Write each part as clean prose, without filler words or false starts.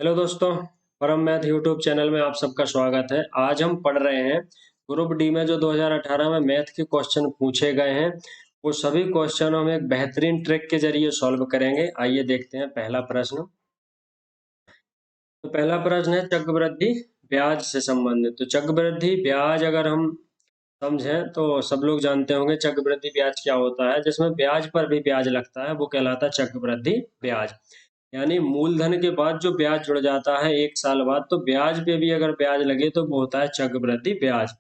Hello दोस्तों। परम math YouTube channel में आप सबका स्वागत है। आज हम पढ़ रहे हैं ग्रुप डी में जो 2018 में मैथ के क्वेश्चन पूछे गए हैं वो सभी क्वेश्चन हम एक बेहतरीन ट्रिक के जरिए सॉल्व करेंगे। आइए देखते हैं पहला प्रश्न। तो पहला प्रश्न है चक्रवृद्धि ब्याज से संबंधित। तो चक्रवृद्धि ब्याज अगर हम समझें तो सब लोग जानते होंगे चक्रवृद्धि ब्याज क्या होता है। जिसमें ब्याज पर भी ब्याज लगता है वो कहलाता है चक्रवृद्धि ब्याज। यानी मूलधन के बाद जो ब्याज जुड़ जाता है 1 साल बाद, तो ब्याज पे भी अगर ब्याज लगे तो वो होता है चक्रवृद्धि ब्याज।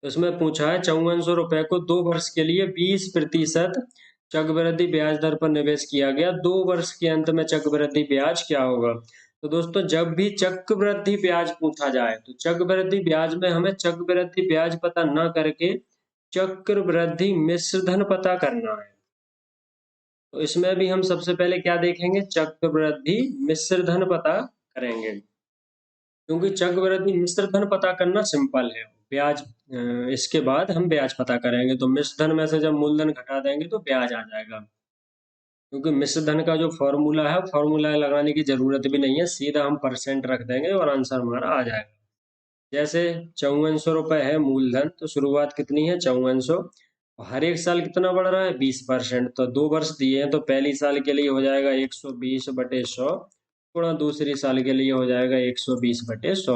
तो इसमें पूछा है 5400 रुपए को 2 वर्ष के लिए 20% चक्रवृद्धि ब्याज दर पर निवेश किया गया, 2 वर्ष के अंत में चक्रवृद्धि ब्याज क्या होगा। तो दोस्तों जब भी चक्रवृद्धि ब्याज पूछा जाए तो चक्रवृद्धि ब्याज में हमें चक्रवृद्धि ब्याज पता न करके चक्रवृद्धि मिश्र धन पता करना है। तो इसमें भी हम सबसे पहले क्या देखेंगे, चक्रवृद्धि मिश्र धन पता करेंगे। क्योंकि चक्रवृद्धि मिश्र धन पता करना सिंपल है। ब्याज इसके बाद हम ब्याज पता करेंगे। तो मिश्र धन में से जब मूलधन घटा देंगे तो ब्याज आ जाएगा। क्योंकि मिश्र धन का जो फॉर्मूला है फॉर्मूला लगाने की जरूरत भी नहीं है, सीधा हम परसेंट रख देंगे और आंसर हमारा आ जाएगा। जैसे 5400 रुपए है मूलधन, तो शुरुआत कितनी है 5400। हर एक साल कितना बढ़ रहा है 20%। तो 2 वर्ष दिए हैं तो पहली साल के लिए हो जाएगा 120/100 गुणा दूसरी साल के लिए हो जाएगा 120/100।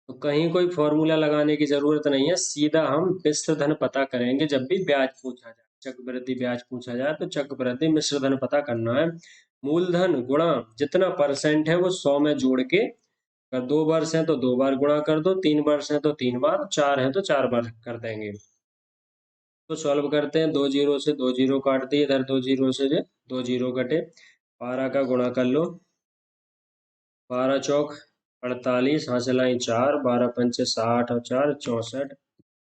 तो कहीं कोई फॉर्मूला लगाने की जरूरत नहीं है, सीधा हम मिश्र धन पता करेंगे। जब भी ब्याज पूछा जाए, चक्रवृद्धि ब्याज पूछा जाए तो चक्रवृद्धि मिश्र धन पता करना है। मूलधन गुणा जितना परसेंट है वो 100 में जोड़ के, अगर 2 वर्ष है तो 2 बार गुणा कर दो, 3 वर्ष है तो 3 बार, 4 है तो 4 बार कर देंगे। तो सॉल्व करते हैं। 2 जीरो से 2 जीरो काट दिए, इधर 2 जीरो से 2 जीरो कटे, 12 का गुणा कर लो। 12 चौक 48, हासिलाई 4, 12 पंचे 60 और 4 64।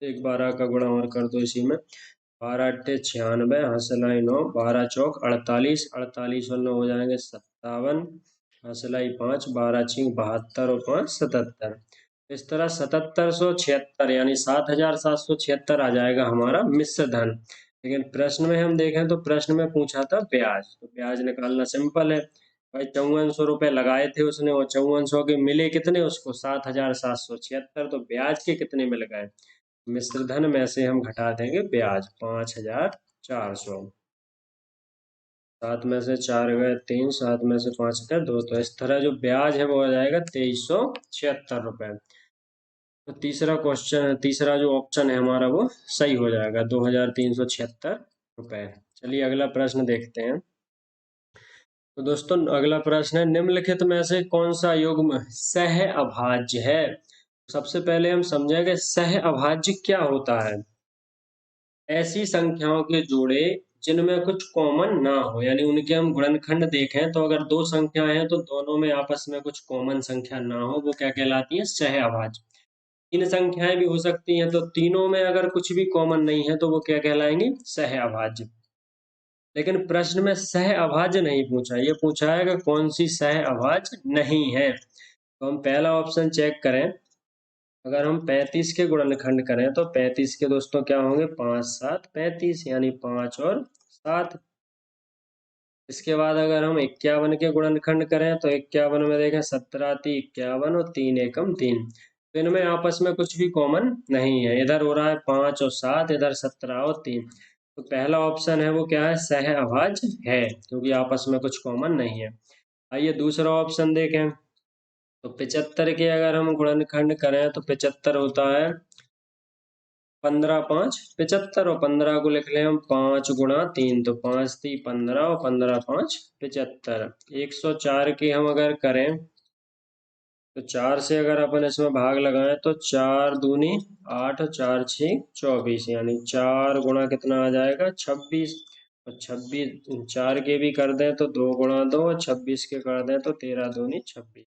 एक 12 का गुणा और कर दो इसी में। 12 अट्ठे 96, हासिलाई 9, 12 चौक 48, 48 और 9 हो जाएंगे 57, हासिलाई 5, 12 छिंक 72 और 5 77। इस तरह 7776 यानी 7776 आ जाएगा हमारा मिश्र धन। लेकिन प्रश्न में हम देखें तो प्रश्न में पूछा था ब्याज, तो ब्याज निकालना सिंपल है भाई। 5400 रुपए लगाए थे उसने और 5400 के मिले कितने उसको 7776, तो ब्याज के कितने मिल गए। मिश्र धन में से हम घटा देंगे ब्याज 5400। 7 में से 4 गए 3, 7 में से 5 गए 2, तो इस तरह जो ब्याज है वो आ जाएगा 2376 रुपए। तो तीसरा क्वेश्चन, तीसरा जो ऑप्शन है हमारा वो सही हो जाएगा 2376 रुपए। चलिए अगला प्रश्न देखते हैं। तो दोस्तों अगला प्रश्न है निम्नलिखित में से कौन सा युग्म सह अभाज्य है। सबसे पहले हम समझेंगे सह अभाज्य क्या होता है। ऐसी संख्याओं के जोड़े जिनमें कुछ कॉमन ना हो, यानी उनके हम गुणनखंड देखें तो अगर दो संख्याएं हैं तो दोनों में आपस में कुछ कॉमन संख्या ना हो, वो क्या कहलाती है सह अभाज्य। तीन संख्याएं भी हो सकती हैं तो तीनों में अगर कुछ भी कॉमन नहीं है तो वो क्या कहलाएंगी सह अभाज्य। लेकिन प्रश्न में सह अभाज्य नहीं पूछा, ये पूछा है कि कौन सी सह अभाज्य नहीं है। तो हम पहला ऑप्शन चेक करें। अगर हम 35 के गुणनखंड करें तो 35 के दोस्तों क्या होंगे 5 7 35, यानी 5 और 7। इसके बाद अगर हम 51 के गुणनखंड करें तो 51 में देखें 17 × 51 और 3 एकम 3। तो इनमें आपस में कुछ भी कॉमन नहीं है, इधर हो रहा है 5 और 7, इधर 17 और 3। तो पहला ऑप्शन है वो क्या है सह अभाज्य है, क्योंकि आपस में कुछ कॉमन नहीं है। आइए दूसरा ऑप्शन देखें। तो 75 के अगर हम गुणनखंड करें तो 75 होता है 15 5 75, और 15 को लिख लें हम 5 × 3, तो 5 × 3 = 15 और 15 × 5 = 75। 104 की हम अगर करें तो 4 से अगर अपन इसमें भाग लगाएं तो 4 दूनी 8 और 4 6 24, यानी 4 गुणा कितना आ जाएगा 26। और 26 4 के भी कर दें तो 2 × 2 और 26 के कर दें तो 13 दूनी 26।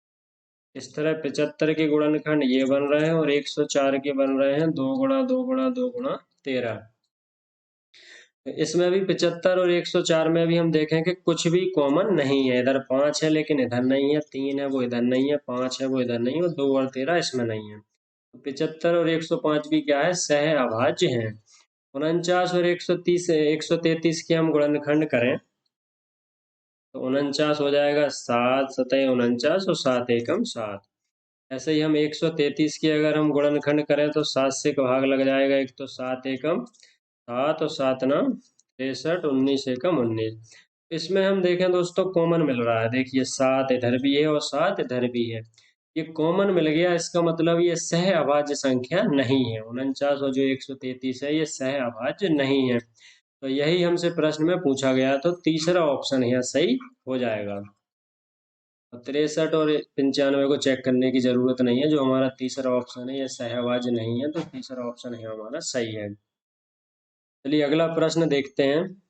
इस तरह 75 के गुणनखंड ये बन रहे हैं और 104 के बन रहे हैं 2 × 2 × 2 × 13। इसमें भी 75 और 104 में भी हम देखें कि कुछ भी कॉमन नहीं है। इधर 5 है लेकिन इधर नहीं है, 3 है वो इधर नहीं है, 5 है वो इधर नहीं है, और 2 और 13 इसमें नहीं है। तो 75 और 105 भी क्या है सह अभाज्य है। 49 और 130 133 के हम गुणनखंड करें तो 49 हो जाएगा, 7 सतह 49 और 7 एकम 7। ऐसे ही हम 133 की अगर हम गुणनखंड करें तो 7 से का भाग लग जाएगा। एक तो 7 एकम 7 और 7 9 63, 19 एकम 19। इसमें हम देखें दोस्तों कॉमन मिल रहा है, देखिए 7 इधर भी है और 7 इधर भी है, ये कॉमन मिल गया। इसका मतलब ये सह अभाज्य संख्या नहीं है। 49 और जो 133 है ये सह अभाज्य नहीं है। तो यही हमसे प्रश्न में पूछा गया, तो तीसरा ऑप्शन यहाँ सही हो जाएगा। 63 और 95 को चेक करने की जरूरत नहीं है, जो हमारा तीसरा ऑप्शन है ये सहभाज्य नहीं है, तो तीसरा ऑप्शन है हमारा सही है। चलिए अगला प्रश्न देखते हैं।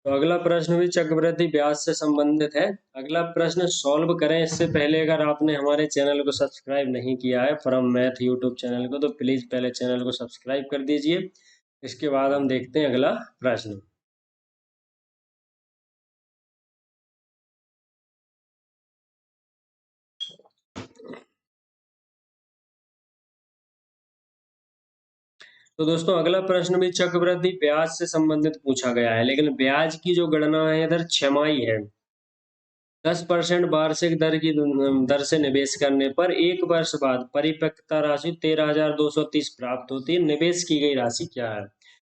तो अगला प्रश्न भी चक्रवृद्धि ब्याज से संबंधित है। अगला प्रश्न सॉल्व करें इससे पहले अगर आपने हमारे चैनल को सब्सक्राइब नहीं किया है, फ्रॉम मैथ यूट्यूब चैनल को, तो प्लीज पहले चैनल को सब्सक्राइब कर दीजिए। इसके बाद हम देखते हैं अगला प्रश्न। तो दोस्तों अगला प्रश्न भी चक्रवृद्धि ब्याज से संबंधित पूछा गया है, लेकिन ब्याज की जो गणना है इधर छमाही है। 10% वार्षिक दर की दर से निवेश करने पर एक वर्ष बाद परिपक्वता राशि 13,230 प्राप्त होती है। निवेश की गई राशि क्या है?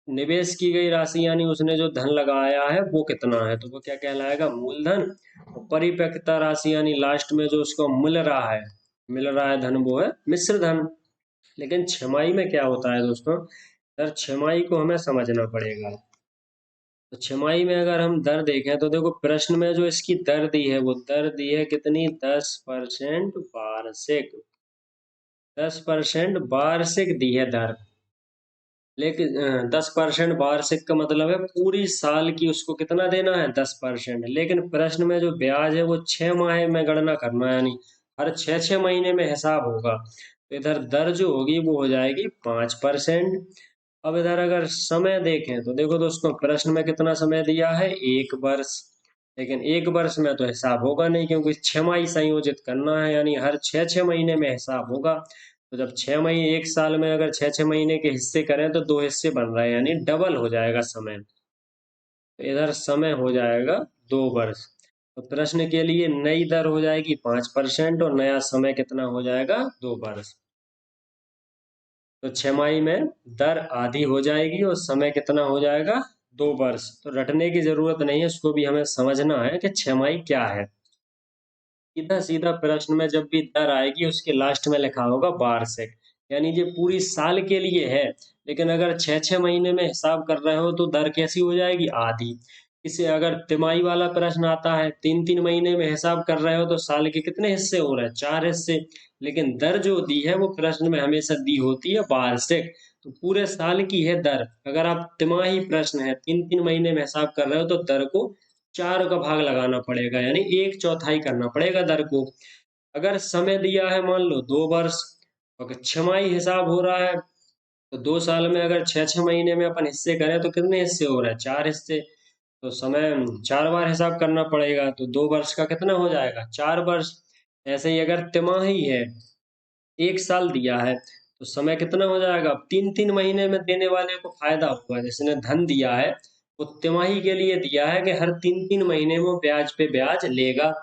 निवेश की गई राशि यानी उसने जो धन लगाया है वो कितना है, तो वो क्या कहलाएगा? मूलधन। और परिपक्वता राशि यानी लास्ट में जो उसको मिल रहा है धन, वो है मिश्र धन। लेकिन छमाही में क्या होता है दोस्तों, दर छमाही को हमें समझना पड़ेगा। तो छमाही में अगर हम दर देखें तो देखो प्रश्न में जो इसकी दर दी है वो दर दी है कितनी? 10% वार्षिक। 10% वार्षिक दी है दर। लेकिन 10% वार्षिक का मतलब है पूरी साल की उसको कितना देना है? 10%। लेकिन प्रश्न में जो ब्याज है वो 6 माह में गणना करना है, यानी हर 6 6 महीने में हिसाब होगा। तो इधर दर जो होगी वो हो जाएगी 5%। अब इधर अगर समय देखें तो देखो दोस्तों प्रश्न में कितना समय दिया है? 1 वर्ष। लेकिन 1 वर्ष में तो हिसाब होगा नहीं, क्योंकि 6 माही संयोजित करना है, यानी हर 6 6 महीने में हिसाब होगा। तो जब 6 महीने, एक साल में अगर 6 6 महीने के हिस्से करें तो 2 हिस्से बन रहे हैं, यानी डबल हो जाएगा समय। तो इधर समय हो जाएगा 2 वर्ष। तो प्रश्न के लिए नई दर हो जाएगी 5% और नया समय कितना हो जाएगा? 2 वर्ष। तो 6 माही में दर आधी हो जाएगी और समय कितना हो जाएगा? 2 वर्ष। तो रटने की जरूरत नहीं है, उसको भी हमें समझना है कि 6 माही क्या है। सीधा सीधा प्रश्न में जब भी दर आएगी उसके लास्ट में लिखा होगा वार्षिक, यानी ये पूरी साल के लिए है। लेकिन अगर 6 6 महीने में हिसाब कर रहे हो तो दर कैसी हो जाएगी? आधी। इसे अगर तिमाही वाला प्रश्न आता है, 3 3 महीने में हिसाब कर रहे हो तो साल के कितने हिस्से हो रहे हैं? 4 हिस्से। लेकिन दर जो दी है वो प्रश्न में हमेशा दी होती है वार्षिक। तो पूरे साल की है दर। अगर आप तिमाही प्रश्न है, 3 3 महीने में हिसाब कर रहे हो तो दर को 4 का भाग लगाना पड़ेगा, यानी 1/4 करना पड़ेगा दर को। अगर समय दिया है मान लो 2 वर्ष, अगर 6 माही हिसाब हो रहा है तो 2 साल में अगर 6 6 महीने में अपन हिस्से करें तो कितने हिस्से हो रहे हैं? 4 हिस्से। तो समय 4 बार हिसाब करना पड़ेगा, तो 2 वर्ष का कितना हो जाएगा? 4 वर्ष। ऐसे ही अगर तिमाही है, 1 साल दिया है, तो समय कितना हो जाएगा? 3 3 महीने में देने वाले को फायदा हुआ, जिसने धन दिया है वो तिमाही के लिए दिया है कि हर 3 3 महीने में ब्याज पे ब्याज लेगा।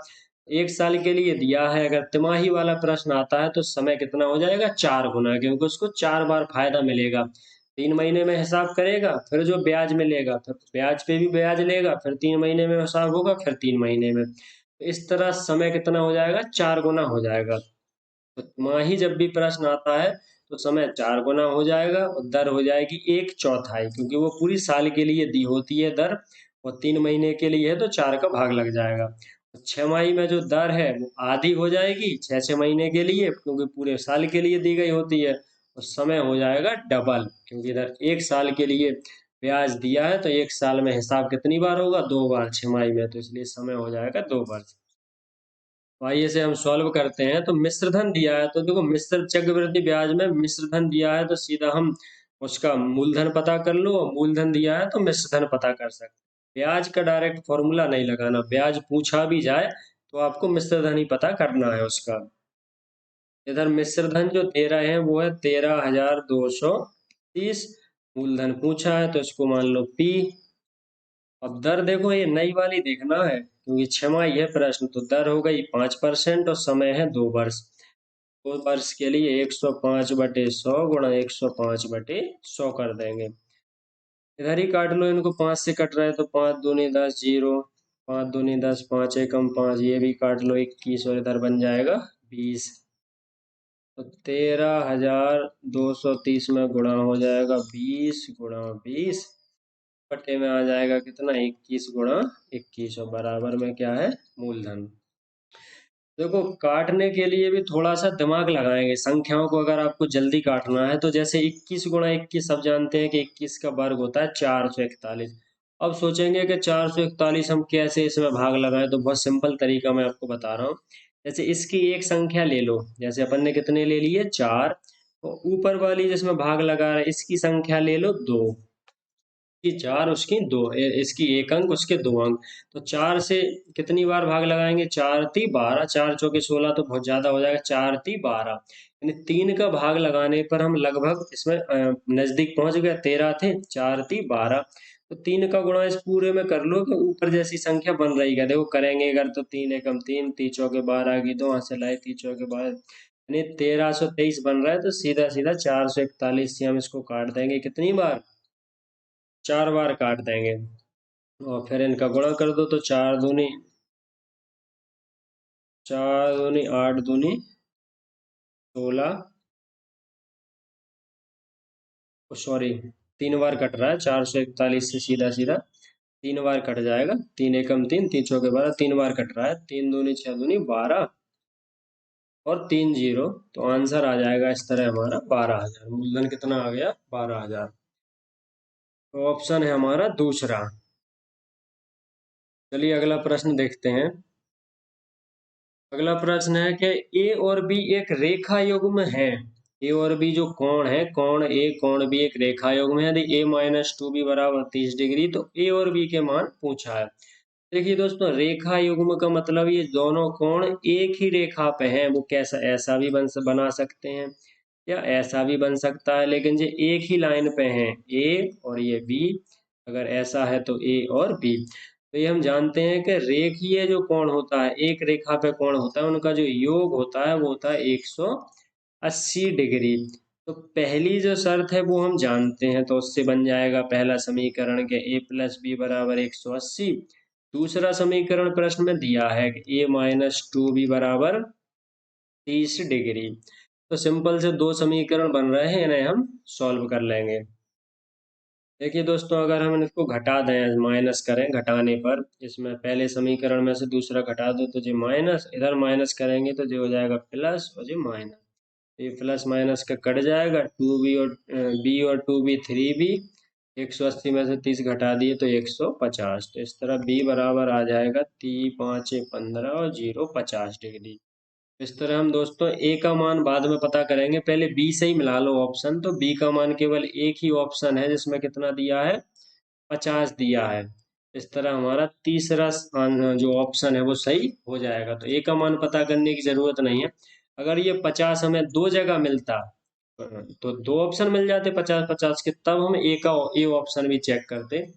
1 साल के लिए दिया है, अगर तिमाही वाला प्रश्न आता है तो समय कितना हो जाएगा? 4 गुना, क्योंकि उसको 4 बार फायदा मिलेगा। 3 महीने में हिसाब करेगा, फिर जो ब्याज मिलेगा फिर ब्याज पे भी ब्याज लेगा, फिर 3 महीने में हिसाब होगा, फिर 3 महीने में, तो इस तरह समय कितना हो जाएगा? 4 गुना हो जाएगा। तो तिमाही जब भी प्रश्न आता है तो समय 4 गुना हो जाएगा और दर हो जाएगी 1/4, क्योंकि वो पूरी साल के लिए दी होती है दर, और 3 महीने के लिए है तो 4 का भाग लग जाएगा। 6 माही में जो दर है वो आधी हो जाएगी 6 6 महीने के लिए, क्योंकि पूरे साल के लिए दी गई होती है। और समय हो जाएगा डबल, क्योंकि इधर 1 साल के लिए ब्याज दिया है, तो 1 साल में हिसाब कितनी बार होगा? 2 बार 6 माही में, तो इसलिए समय हो जाएगा 2 वर्ष। तो आइए इसे हम सॉल्व करते हैं। तो मिश्रधन दिया है, तो देखो मिश्र चक्रवृद्धि ब्याज में मिश्रधन दिया है तो सीधा हम उसका मूलधन पता कर लो, और मूलधन दिया है तो मिश्रधन पता कर सकते। ब्याज का डायरेक्ट फॉर्मूला नहीं लगाना, ब्याज पूछा भी जाए तो आपको मिश्रधन ही पता करना है उसका। इधर मिश्रधन जो दे रहे हैं वो है 13,230। मूलधन पूछा है तो इसको मान लो P। अब दर देखो ये नई वाली देखना है क्योंकि छमाही है प्रश्न, तो दर हो गई 5% और समय है 2 वर्ष। 2 वर्ष के लिए 105/100 गुणा 105/100 कर देंगे। इधर ही काट लो इनको, 5 से कट रहा है तो 5 दूनी 10 जीरो, 5 दूनी 10, 5 एकम 5, ये भी काट लो 21 और इधर बन जाएगा 20। तो 13,230 में गुणा हो जाएगा 20 × 20 बटे में आ जाएगा कितना 21 × 21 और बराबर में क्या है मूलधन। देखो काटने के लिए भी थोड़ा सा दिमाग लगाएंगे संख्याओं को, अगर आपको जल्दी काटना है तो जैसे 21 × 21 सब जानते हैं कि 21 का वर्ग होता है 441। अब सोचेंगे कि 441 हम कैसे इसमें भाग लगाएं, तो बहुत सिंपल तरीका मैं आपको बता रहा हूँ। जैसे इसकी एक संख्या ले लो, जैसे अपन ने कितने ले लिए 4, तो ऊपर वाली जिसमें भाग लगा रहे इसकी संख्या ले लो 2, की 4 उसकी 2, इसकी 1 अंक उसके 2 अंक। तो 4 से कितनी बार भाग लगाएंगे, 4 × 3 = 12, 4 × 4 = 16, तो बहुत ज्यादा हो जाएगा, 4 × 3 = 12। यानी 3 का भाग लगाने पर हम लगभग इसमें नजदीक पहुंच गए, 13 थे, 4 × 3 = 12। तो 3 का गुणा इस पूरे में कर लो कि ऊपर जैसी संख्या बन रही है, देखो करेंगे अगर तो 3 एकम 3, 3 चौके 12 की 2, वहां से लाए 3 चौके 12, यानी 1323 बन रहा है। तो सीधा सीधा 441 से हम इसको काट देंगे कितनी बार, 4 बार काट देंगे। और फिर इनका गुणा कर दो, तो 4 दूनी 8 दूनी 16, सॉरी 3 बार कट रहा है, 441 से सीधा सीधा 3 बार कट जाएगा, 3 एकम 3, 3 चौके 12, 3 बार कट रहा है, 3 दूनी 6 दूनी 12 और 3 जीरो, तो आंसर आ जाएगा इस तरह हमारा 12,000। मूलधन कितना आ गया 12,000। तो ऑप्शन है हमारा दूसरा। चलिए अगला प्रश्न देखते हैं। अगला प्रश्न है कि ए और बी एक रेखा युग्म है। ए और बी जो कोण है, कोण ए कोण बी एक रेखा युग्म है। यदि a-2b = 30 डिग्री, तो ए और बी के मान पूछा है। देखिए दोस्तों, रेखा युग्म का मतलब ये दोनों कोण एक ही रेखा पे हैं। वो कैसा, ऐसा भी बना सकते हैं या ऐसा भी बन सकता है, लेकिन ये एक ही लाइन पे हैं, ए और ये बी। अगर ऐसा है तो ए और बी। तो ये हम जानते हैं कि रेखीय जो कोण होता है, एक रेखा पे कोण होता है, उनका जो योग होता है वो होता है 180 डिग्री। तो पहली जो शर्त है वो हम जानते हैं, तो उससे बन जाएगा पहला समीकरण के a+b = 180। दूसरा समीकरण प्रश्न में दिया है कि a-2b = 30 डिग्री। तो सिंपल से दो समीकरण बन रहे हैं, इन्हें हम सॉल्व कर लेंगे। देखिए दोस्तों, अगर हम इसको घटा दें, माइनस करें घटाने पर, इसमें पहले समीकरण में से दूसरा घटा दो तो जो माइनस, इधर माइनस करेंगे तो जो हो जाएगा प्लस और जो माइनस, ये प्लस माइनस का कट जाएगा, 2b और b और 2b 3b, 180 में से 30 घटा दिए तो 150। तो इस तरह b बराबर आ जाएगा 3 5 15 और 0 50 डिग्री। इस तरह हम दोस्तों ए का मान बाद में पता करेंगे, पहले बी से ही मिला लो ऑप्शन। तो बी का मान केवल एक ही ऑप्शन है जिसमें कितना दिया है, 50 दिया है। इस तरह हमारा तीसरा जो ऑप्शन है वो सही हो जाएगा। तो ए का मान पता करने की जरूरत नहीं है। अगर ये 50 हमें दो जगह मिलता तो दो ऑप्शन मिल जाते 50 50 के, तब हम ए ऑप्शन भी चेक करते।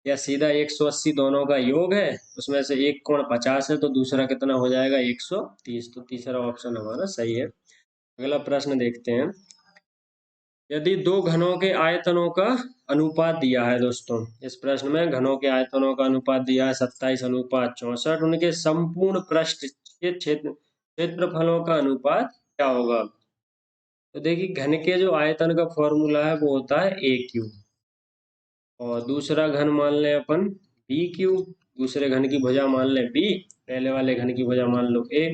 या सीधा 180 दोनों का योग है, उसमें से एक कोण 50 है तो दूसरा कितना हो जाएगा 130। तो तीसरा ऑप्शन हमारा सही है। अगला प्रश्न देखते हैं। यदि दो घनों के आयतनों का अनुपात दिया है दोस्तों, इस प्रश्न में घनों के आयतनों का अनुपात दिया है 27:64, उनके संपूर्ण पृष्ठ के क्षेत्रफलों का अनुपात क्या होगा। तो देखिए, घन के जो आयतन का फॉर्मूला है वो होता है AQ, और दूसरा घन मान लें अपन BQ, दूसरे घन की भुजा मान लें B, पहले वाले घन की भुजा मान लो A।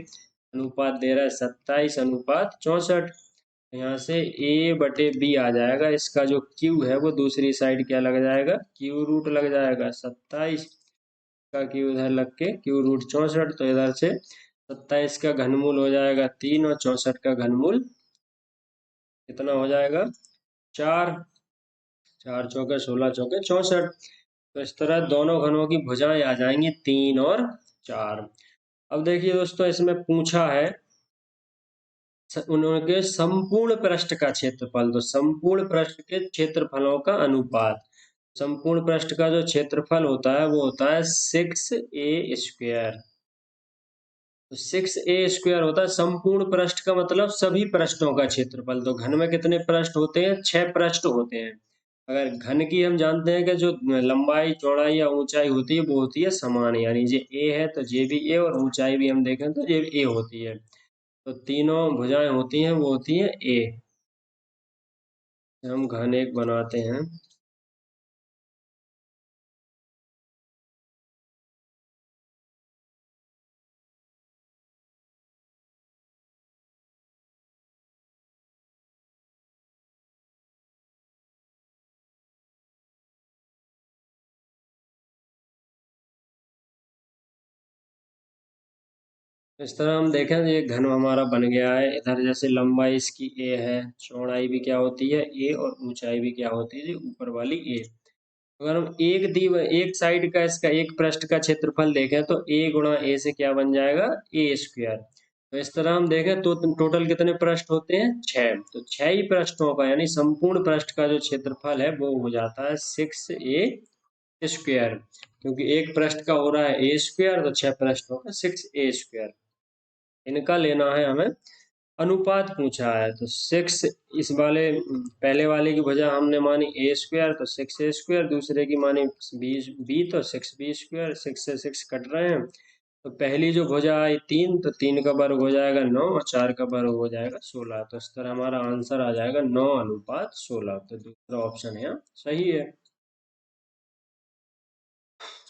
अनुपात दे रहा है 27:64। यहाँ से A/B आ जाएगा, इसका जो Q है वो दूसरी साइड क्या लग जाएगा, Q रूट लग जाएगा। 27 का Q इधर लग के Q√64, तो इधर से 27 का घनमूल हो जाएगा 3 और 64 का घनमूल कितना हो जाएगा 4। 4 चौके 16 चौके 64। तो इस तरह दोनों घनों की भुजाएं आ जाएंगी 3 और 4। अब देखिए दोस्तों, इसमें पूछा है उनके संपूर्ण पृष्ठ का क्षेत्रफल, तो संपूर्ण पृष्ठ के क्षेत्रफलों का अनुपात। संपूर्ण पृष्ठ का जो क्षेत्रफल होता है वो होता है 6a²। तो 6a² होता है संपूर्ण पृष्ठ का मतलब सभी पृष्ठों का क्षेत्रफल। तो घन में कितने पृष्ठ होते हैं? 6 पृष्ठ होते हैं। अगर घन की हम जानते हैं कि जो लंबाई चौड़ाई या ऊंचाई होती है वो होती है समान, यानी जे ए है तो जे भी ए, और ऊंचाई भी हम देखें तो जे ए होती है। तो तीनों भुजाएं होती हैं वो होती है ए। हम घन एक बनाते हैं। इस तरह हम देखें तो ये घन हमारा बन गया है। इधर जैसे लंबाई इसकी ए है, चौड़ाई भी क्या होती है ए, और ऊंचाई भी क्या होती है ऊपर वाली ए। अगर हम एक साइड का इसका एक पृष्ठ का क्षेत्रफल देखें तो ए गुणा ए से क्या बन जाएगा? a²। तो इस तरह हम देखें तो टोटल कितने पृष्ठ होते हैं? 6। तो 6 ही पृष्ठों का यानी संपूर्ण पृष्ठ का जो क्षेत्रफल है वो हो जाता है 6a²। क्योंकि एक पृष्ठ का हो रहा है a², तो 6 पृष्ठों का 6a²। इनका लेना है हमें अनुपात पूछा है। तो 6 इस वाले पहले वाले की भुजा हमने मानी a², तो 6a²। दूसरे की मानी b तो 6b²। 6 से 6 कट रहे हैं। तो पहली जो भुजा आई 3, तो 3 का वर्ग हो जाएगा 9, और 4 का वर्ग हो जाएगा 16। तो इस तरह हमारा आंसर आ जाएगा 9:16। तो दूसरा ऑप्शन यहाँ सही है।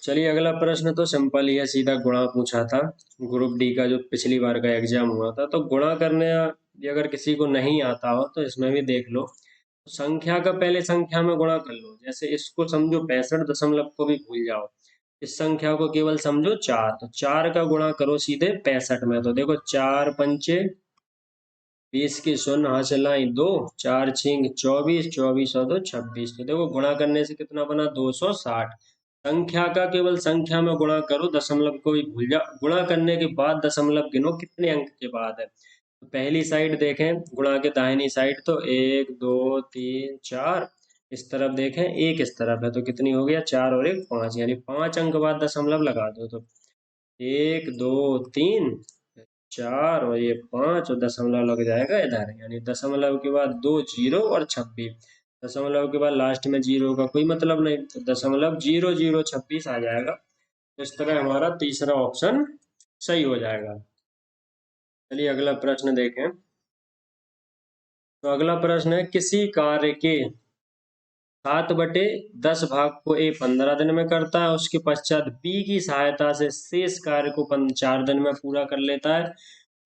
चलिए अगला प्रश्न तो सिंपल ही है, सीधा गुणा पूछा था। ग्रुप डी का जो पिछली बार का एग्जाम हुआ था, तो गुणा करने ये अगर किसी को नहीं आता हो तो इसमें भी देख लो। तो संख्या का पहले संख्या में गुणा कर लो। जैसे इसको समझो 65 दशमलव को भी भूल जाओ। इस संख्या को केवल समझो 4। तो 4 का गुणा करो सीधे 65 में। तो देखो 4 पंचे 20 की शून्य हासिल लाई 2, 4 छिंग 24, 24 और 2 26। तो देखो गुणा करने से कितना बना? 260। संख्या का केवल संख्या में गुणा करो, दशमलव को भी भूल जाओ। गुणा करने के बाद दशमलव गिनो कितने अंक के बाद है। तो पहली साइड देखें गुणा के दाहिनी साइड, तो 1 2 3 4। इस तरफ देखें एक इस तरफ है, तो कितनी हो गया? 4 और 1 5, यानी 5 अंक बाद दशमलव लगा दो। तो 1 2 3 4 और ये 5, और दशमलव लग जाएगा इधर, यानी दशमलव के बाद 2 जीरो और 26। दशमलव के बाद लास्ट में जीरो का कोई मतलब नहीं, तो दशमलव 0026 आ जाएगा। इस तरह हमारा तीसरा ऑप्शन सही हो जाएगा। चलिए अगला प्रश्न देखें। तो अगला प्रश्न है, किसी कार्य के 7/10 भाग को ए 15 दिन में करता है, उसके पश्चात बी की सहायता से शेष कार्य को 4 दिन में पूरा कर लेता है।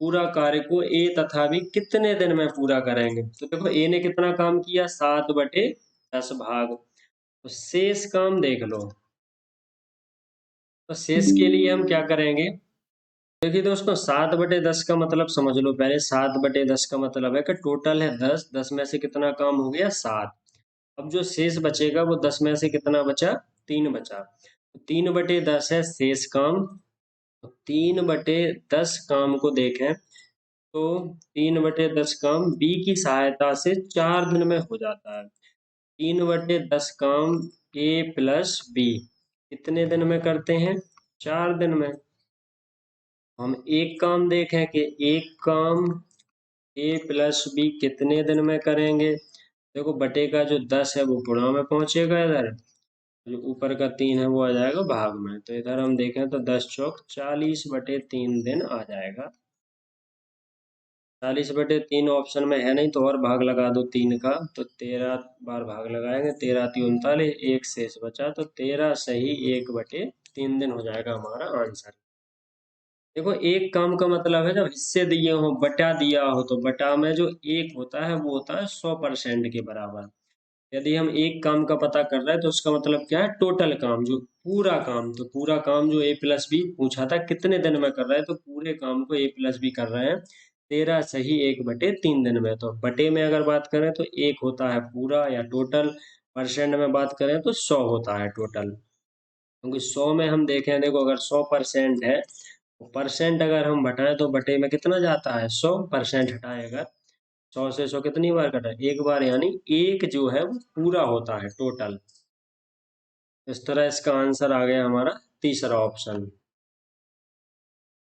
पूरा कार्य को ए तथा बी कितने दिन में पूरा करेंगे? तो देखो ए ने कितना काम किया? 7/10 भाग। तो शेष काम देख लो। तो शेष के लिए हम क्या करेंगे? देखिए दोस्तों 7/10 का मतलब समझ लो पहले। 7/10 का मतलब है कि टोटल है 10, 10 में से कितना काम हो गया? 7। अब जो शेष बचेगा वो 10 में से कितना बचा? 3 बचा। तो 3/10 है शेष काम। तो 3/10 काम को देखें तो 3/10 काम बी की सहायता से 4 दिन में हो जाता है। 3/10 काम ए प्लस बी कितने दिन में करते हैं? 4 दिन में। हम एक काम देखें कि एक काम ए प्लस बी कितने दिन में करेंगे। देखो बटे का जो 10 है वो गुणा में पहुंचेगा इधर, जो ऊपर का 3 है वो आ जाएगा भाग में। तो इधर हम देखें तो 10 चौक 40/3 दिन आ जाएगा। 40/3 ऑप्शन में है नहीं, तो और भाग लगा दो 3 का, तो 13 बार भाग लगाएंगे। 13 3 39, एक शेष बचा, तो 13 सही 1/3 दिन हो जाएगा हमारा आंसर। देखो एक काम का मतलब है जब हिस्से दिए हो, बटा दिया हो, तो बटा में जो एक होता है वो होता है 100% के बराबर। यदि हम एक काम का पता कर रहे हैं तो उसका मतलब क्या है? टोटल काम, जो पूरा काम। तो पूरा काम जो ए प्लस बी पूछा था कितने दिन में कर रहे हैं, तो पूरे काम को ए प्लस बी कर रहे हैं 13 सही 1/3 दिन में। तो बटे में अगर बात करें तो एक होता है पूरा या टोटल। परसेंट में बात करें तो 100 होता है टोटल। क्योंकि 100 में हम देखें, देखो अगर 100% है तो परसेंट अगर हम घटाएं तो बटे में कितना जाता है? 100% हटाएं अगर, 100 से 100 कितनी बार कटा? एक बार, यानी एक जो है वो पूरा होता है टोटल। इस तरह इसका आंसर आ गया हमारा तीसरा ऑप्शन।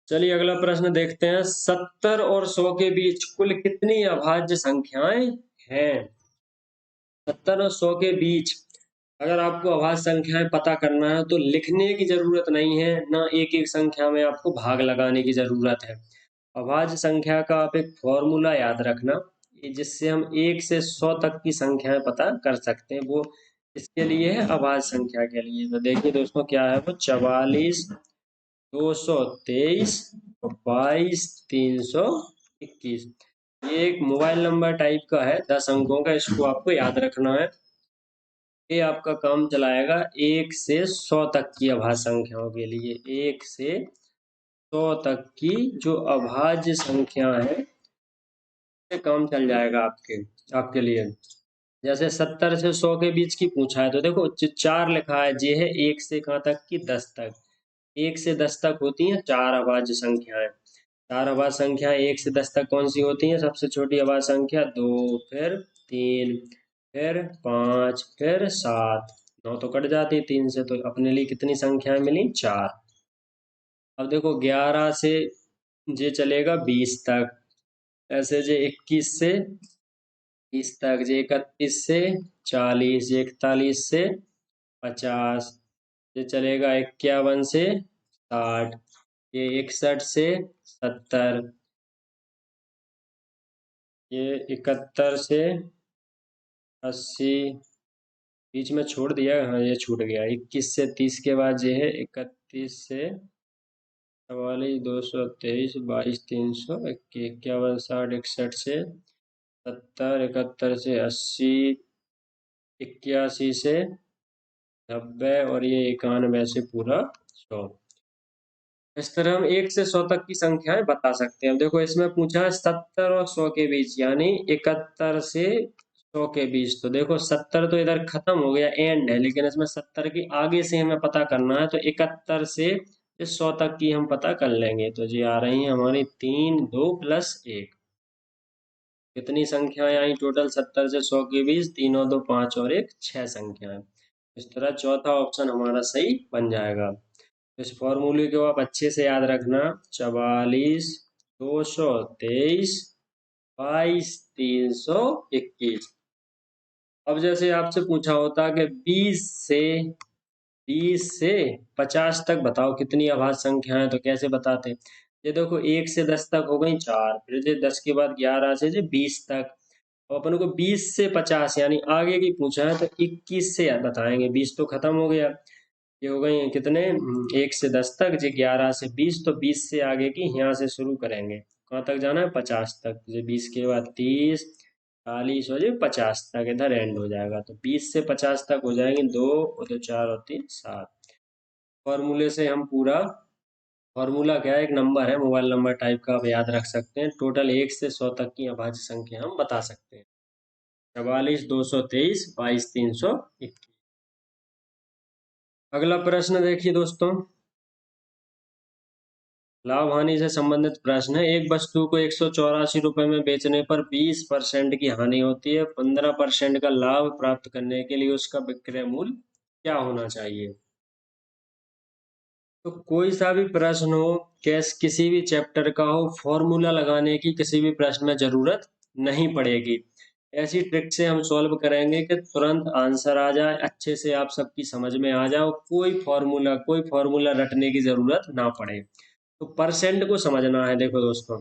चलिए अगला प्रश्न देखते हैं। 70 और 100 के बीच कुल कितनी अभाज्य संख्याएं हैं? 70 और 100 के बीच अगर आपको अभाज्य संख्याएं पता करना है तो लिखने की जरूरत नहीं है, ना एक एक संख्या में आपको भाग लगाने की जरूरत है। अभाज्य संख्या का आप एक फॉर्मूला याद रखना, जिससे हम 1 से 100 तक की संख्याएं पता कर सकते हैं, वो इसके लिए है, अभाज्य संख्या के लिए। तो देखिए दोस्तों क्या है वो, 44 223 और 22 321। ये एक मोबाइल नंबर टाइप का है, 10 अंकों का, इसको आपको याद रखना है। ये आपका काम चलाएगा 1 से 100 तक की अभाज्य संख्याओं के लिए। 1 से 100 तक की जो अभाज्य संख्या है, ये काम चल जाएगा आपके लिए। जैसे 70 से 100 के बीच की पूछा है तो देखो 4 लिखा है, ये है 1 से कहाँ तक की 10 तक। 1 से 10 तक होती हैं 4 अभाज्य संख्याएं। 4 अभाज्य संख्याएं 1 से 10 तक कौन सी होती हैं? सबसे छोटी अभाज्य संख्या 2, फिर 3, फिर 5, फिर 7। 9 तो कट जाती है 3 से, तो अपने लिए कितनी संख्याएं मिली? 4। अब देखो 11 से ये चलेगा 20 तक, ऐसे जे 21 से 30 तक, जे 31 से 40, जे 41 से 50, ये चलेगा 51 से 60, ये 61 से 70, ये 71 से 80, बीच में छोड़ दिया, हाँ ये छूट गया। 21 से 30 के बाद ये है 31 से 44, 223, 22, 300, 51, 60, 61 से 70, 71 से 80, 81 से 90 और ये 91 से पूरा 100। इस तरह हम 1 से 100 तक की संख्याएं बता सकते हैं। अब देखो इसमें पूछा है 70 और 100 के बीच, यानी 71 से 100 के बीच। तो देखो 70 तो इधर खत्म हो गया, एंड है, लेकिन इसमें 70 के आगे से हमें पता करना है, तो 71 से 100 तक की हम पता कर लेंगे। तो जी आ रही है हमारी 3, 2 प्लस 1। कितनी संख्याएं आई टोटल 70 से 100 के बीच? 3 और 2 5 और 1 6 संख्याएं। इस तरह चौथा ऑप्शन हमारा सही बन जाएगा। इस फॉर्मूले को आप अच्छे से याद रखना, 44 223 22 321। अब जैसे आपसे पूछा होता कि 20 से 50 तक बताओ कितनी अभाज्य संख्या है, तो कैसे बताते? ये देखो 1 से 10 तक हो गई 4, फिर ये 10 के बाद 11 से 20 तक। अब अपन को 20 से 50 यानी आगे की पूछा है, तो 21 से बताएंगे। 20 तो खत्म हो गया, ये हो गई कितने? 1 से 10 तक, जी 11 से 20, तो 20 से आगे की यहाँ से शुरू करेंगे। कहाँ तक जाना है? 50 तक। जी 20 के बाद 30, 40 और जी 50 तक, इधर एंड हो जाएगा। तो 20 से 50 तक हो जाएंगे 2 और 2 4 और 3 7। फॉर्मूले से हम पूरा, फॉर्मूला क्या है, एक नंबर है, मोबाइल नंबर टाइप का, आप याद रख सकते हैं। टोटल 1 से 100 तक की अभाज्य संख्या हम बता सकते हैं। 44 223 22 321। अगला प्रश्न देखिए दोस्तों, लाभ हानि से संबंधित प्रश्न है। एक वस्तु को 184 रुपए में बेचने पर 20% की हानि होती है। 15% का लाभ प्राप्त करने के लिए उसका विक्रय मूल्य क्या होना चाहिए? तो कोई सा भी प्रश्न हो, किसी भी चैप्टर का हो, फॉर्मूला लगाने की किसी भी प्रश्न में जरूरत नहीं पड़ेगी। ऐसी ट्रिक से हम सॉल्व करेंगे कि तुरंत आंसर आ जाए, अच्छे से आप सबकी समझ में आ जाए, कोई फॉर्मूला रटने की जरूरत ना पड़े। तो परसेंट को समझना है। देखो दोस्तों,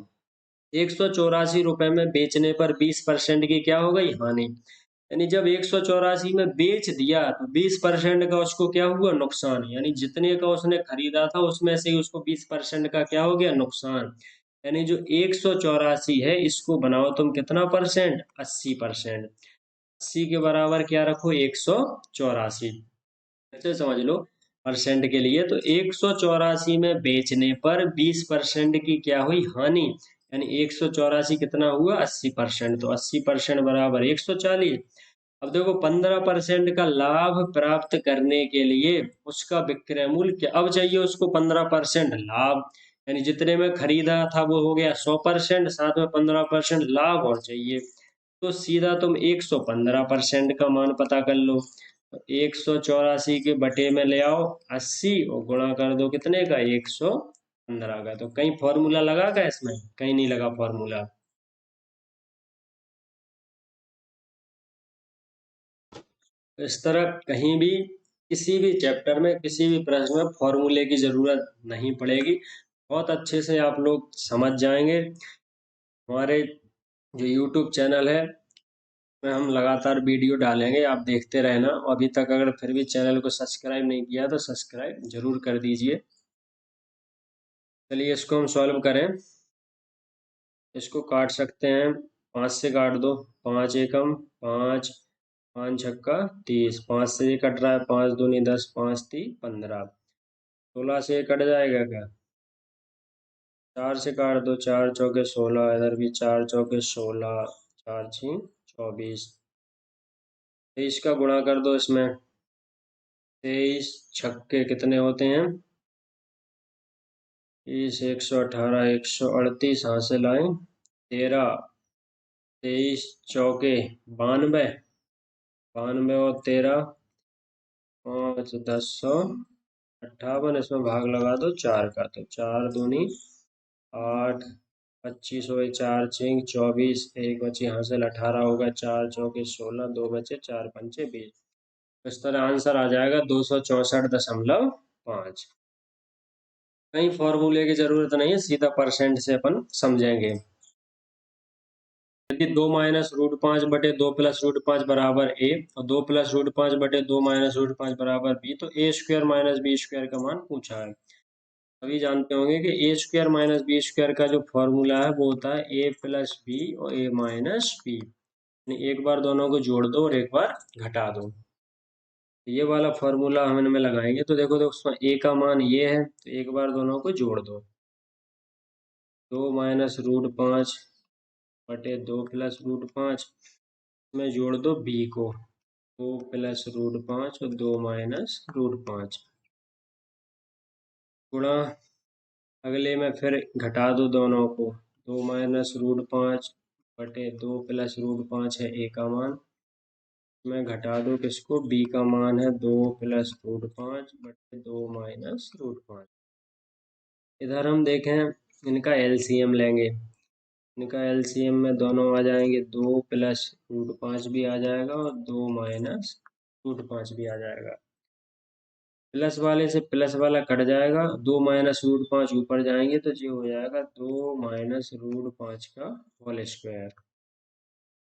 184 रुपए में बेचने पर 20% की क्या हो गई? हानि। यानी जब 184 में बेच दिया तो 20% का उसको क्या हुआ? नुकसान। यानी जितने का उसने खरीदा था उसमें से ही उसको 20% का क्या हो गया? नुकसान। यानी जो 184 है इसको बनाओ तुम कितना परसेंट? 80%। 80 के बराबर क्या रखो? 184। अच्छे समझ लो परसेंट के लिए। तो 184 में बेचने पर 20% की क्या हुई? हानि। यानी 184 कितना हुआ? 80%। तो 80% बराबर 140। अब देखो 15% का लाभ प्राप्त करने के लिए उसका विक्रय मूल्य क्या? अब चाहिए उसको 15% लाभ, यानी जितने में खरीदा था वो हो गया 100%, साथ में 15% लाभ और चाहिए। तो सीधा तुम 115% का मान पता कर लो। 184 के बटे में ले आओ 80 और गुणा कर दो कितने का 115 का। तो कहीं फॉर्मूला लगा क्या इसमें? कहीं नहीं लगा फॉर्मूला। तो इस तरह कहीं भी किसी भी चैप्टर में किसी भी प्रश्न में फॉर्मूले की जरूरत नहीं पड़ेगी। बहुत अच्छे से आप लोग समझ जाएंगे। हमारे जो YouTube चैनल है में हम लगातार वीडियो डालेंगे, आप देखते रहना। अभी तक अगर फिर भी चैनल को सब्सक्राइब नहीं किया तो सब्सक्राइब जरूर कर दीजिए। चलिए इसको हम सॉल्व करें। इसको काट सकते हैं, 5 से काट दो, 5 एकम 5, 5 छक्का 30, 5 से ये कट रहा है, 5 दूनी 10, 5 ती 15, 16 से ये कट जाएगा क्या? 4 से काट दो, 4 चौके 16, इधर भी 4 चौके 16, 4 छी 24, 23 का गुणा कर दो इसमें। 23 छक्के कितने होते हैं? 30, 118, 138 हासिल आए 13, 23 चौके 92, 92 और 13 5 10 100 58, इसमें भाग लगा दो 4 का, तो 4 दूनी 8, 25 हो गई, 4 छिंग 24, एक बची हासिल 18 होगा, 4 चौके 16, 2 बचे, 4 पंचे 20। इस तरह आंसर आ जाएगा 264.5। कहीं फॉर्मूले की जरूरत नहीं है, सीधा परसेंट से अपन समझेंगे। यदि 2 माइनस रूट 5 बटे 2 प्लस रूट 5 बराबर ए और 2 प्लस रूट 5 बटे 2 माइनस रूट 5 बराबर बी, तो A square minus B square का मान पूछा है। सभी जानते होंगे कि ए स्क्वायर माइनस बी स्क्वायर का जो फॉर्मूला है वो होता है ए प्लस बी और ए माइनस बी। एक बार दोनों को जोड़ दो और एक बार घटा दो। ये वाला फॉर्मूला हम इनमें लगाएंगे तो देखो दोस्तों ए का मान ये है, तो एक बार दोनों को जोड़ दो। 2 माइनस रूट 5 बटे 2 प्लस रूट 5 में जोड़ दो बी को, 2 प्लस रूट 5 और 2 माइनस रूट 5 गुणा अगले में फिर घटा दो दोनों को। 2 माइनस रूट 5 बटे 2 प्लस रूट 5 है ए का मान, मैं घटा दो किसको? बी का मान है 2 प्लस रूट 5 बटे 2 माइनस रूट 5। इधर हम देखें इनका एलसीएम लेंगे। इनका एलसीएम में दोनों आ जाएंगे, 2 प्लस रूट 5 भी आ जाएगा और 2 माइनस रूट 5 भी आ जाएगा। प्लस वाले से प्लस वाला कट जाएगा, 2 माइनस रूट 5 ऊपर जाएंगे तो ये हो जाएगा 2 माइनस रूट 5 का होल स्क्वायर।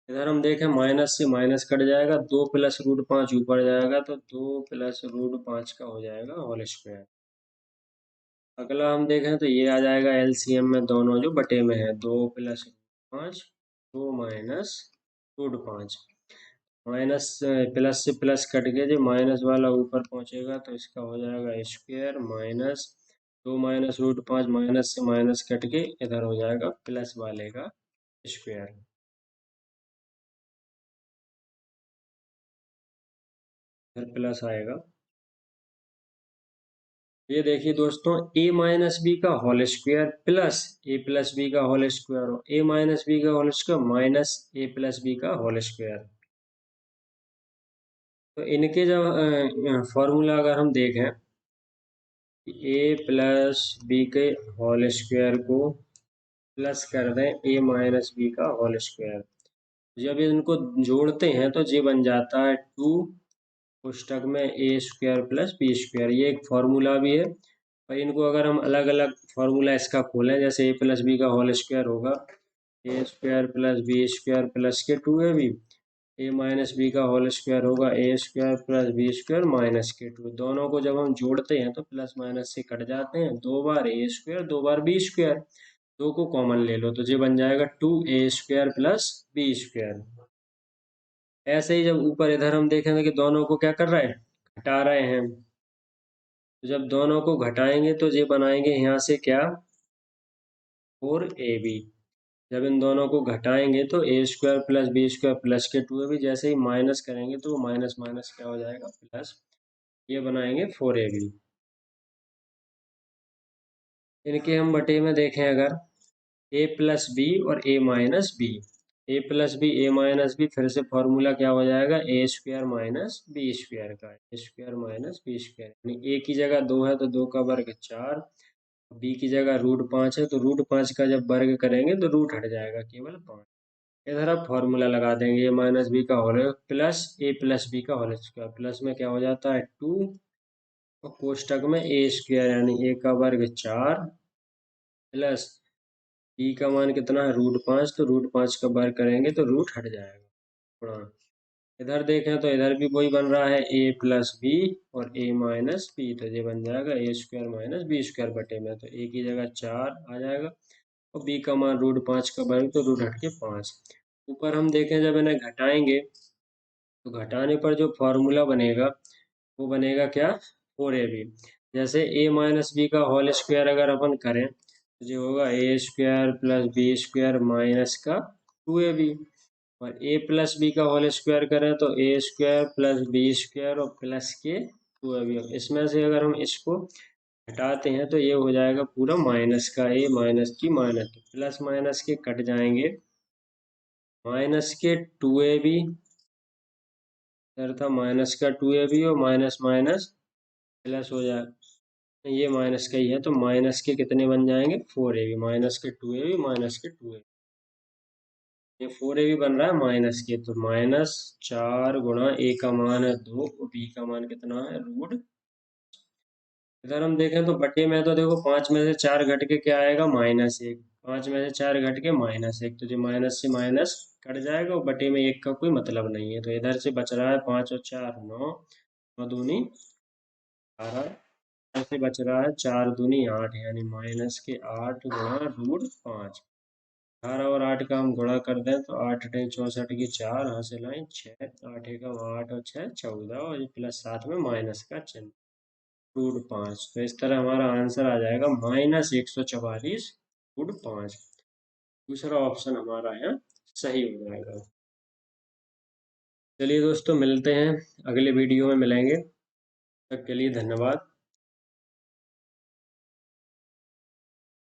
इधर हम देखें माइनस से माइनस कट जाएगा, 2 प्लस रूट 5 ऊपर जाएगा तो 2 प्लस रूट 5 का हो जाएगा होल स्क्वायर। अगला हम देखें तो ये आ जाएगा एलसीएम में दोनों जो बटे में है, 2 plus 5 2 minus root 5। Minus plus से प्लस कट के जो माइनस वाला ऊपर पहुंचेगा तो इसका हो जाएगा square minus 2 minus root 5, minus से माइनस कट के इधर हो जाएगा प्लस वाले का स्क्वायर। फिर प्लस आएगा। ये देखिए दोस्तों, a माइनस बी का होल स्क्वायर प्लस ए प्लस बी का होल स्क्वायर हो, a माइनस बी का होल स्क्वायर माइनस ए प्लस बी का होल स्क्वायर। तो इनके जब फॉर्मूला अगर हम देखें, a प्लस बी के होल स्क्वायर को प्लस कर दें a माइनस बी का होल स्क्वायर, जब इनको जोड़ते हैं तो ये बन जाता है 2 पुस्तक में ए स्क्वायर प्लस बी स्क्वायर। ये एक फॉर्मूला भी है। और इनको अगर हम अलग अलग फॉर्मूला इसका खोलें, जैसे ए प्लस बी का होल स्क्वायर होगा A square plus B square plus के 2ab, ए माइनस बी का होल स्क्वायर होगा A square plus B square minus के 2। दोनों को जब हम जोड़ते हैं तो प्लस माइनस से कट जाते हैं, 2 बार ए स्क्वायर 2 बार बी स्क्वायर, 2 को कॉमन ले लो तो ये बन जाएगा 2a square plus B square. ऐसे ही जब ऊपर इधर हम देखेंगे कि दोनों को क्या कर रहा है, घटा रहे हैं, तो जब दोनों को घटाएंगे तो ये बनाएंगे यहाँ से क्या 4ab। जब इन दोनों को घटाएंगे तो A square plus B square plus के 2ab, जैसे ही माइनस करेंगे तो माइनस माइनस क्या हो जाएगा प्लस, ये बनाएंगे 4ab। इनके हम बटे में देखें अगर a प्लस बी और a minus B, A plus B A minus B, फिर से फॉर्मूला क्या हो जाएगा, A square minus B square का, A square minus B square, यानी ए की जगह 2 है तो 2 का वर्ग 4, बी की जगह √5 है तो √5 का जब वर्ग करेंगे तो रूट हट जाएगा केवल 5। इधर आप फॉर्मूला लगा देंगे, ए माइनस बी का होल प्लस ए प्लस बी का होल स्क्वायर, प्लस में क्या हो जाता है 2 और कोष्टक में ए स्क्वायर, यानी ए का वर्ग 4 प्लस बी का मान कितना है √5, तो √5 का वर्ग करेंगे तो रूट हट जाएगा थोड़ा। इधर देखें तो इधर भी वही बन रहा है, ए प्लस बी और ए माइनस बी, तो ये बन जाएगा A square minus B square बटे में, तो ए की जगह 4 आ जाएगा और बी का मान √5 का वर्ग, तो रूट हट के 5। ऊपर हम देखें जब इन्हें घटाएंगे तो घटाने पर जो फॉर्मूला बनेगा वो बनेगा क्या, 4ab। जैसे ए माइनस बी का होल स्क्वायर अगर अपन करें तो जो होगा A square plus B square minus का 2ab, और ए प्लस बी का होल स्क्वायर करें तो A square plus B square और प्लस के 2ab। इसमें से अगर हम इसको हटाते हैं तो ये हो जाएगा पूरा माइनस का ए माइनस की माइनस, प्लस माइनस के कट जाएंगे, माइनस के 2ab, इधर था माइनस का 2ab और माइनस माइनस प्लस हो जाए, ये माइनस का ही है तो माइनस के कितने बन जाएंगे 4ab, माइनस के 2ab माइनस के 2ab, ये 4ab बन रहा है माइनस के, तो -4 गुणा ए का मान है 2 और बी का मान कितना है √। इधर हम देखें तो बटे में तो देखो 5 में से 4 घट के क्या आएगा -1, 5 में से 4 घट के -1, तो जो माइनस से माइनस कट जाएगा और बटे में 1 का कोई मतलब नहीं है, तो इधर से बच रहा है 5 और 4 9, 9 दूनी 12, इधर से बच रहा है 4 दूनी 8, यानी माइनस के 8 गुणा √5। 18 और 8 का हम गुणा कर दें तो 8 × 64 की 4 हासिल आए 6, 8 एकम 8 और 6 14, और ये प्लस साथ में माइनस का चिन्ह √5, तो इस तरह हमारा आंसर आ जाएगा -144 √5। दूसरा ऑप्शन हमारा यहाँ सही हो जाएगा। चलिए दोस्तों, मिलते हैं अगले वीडियो में मिलेंगे, तब तक के लिए धन्यवाद।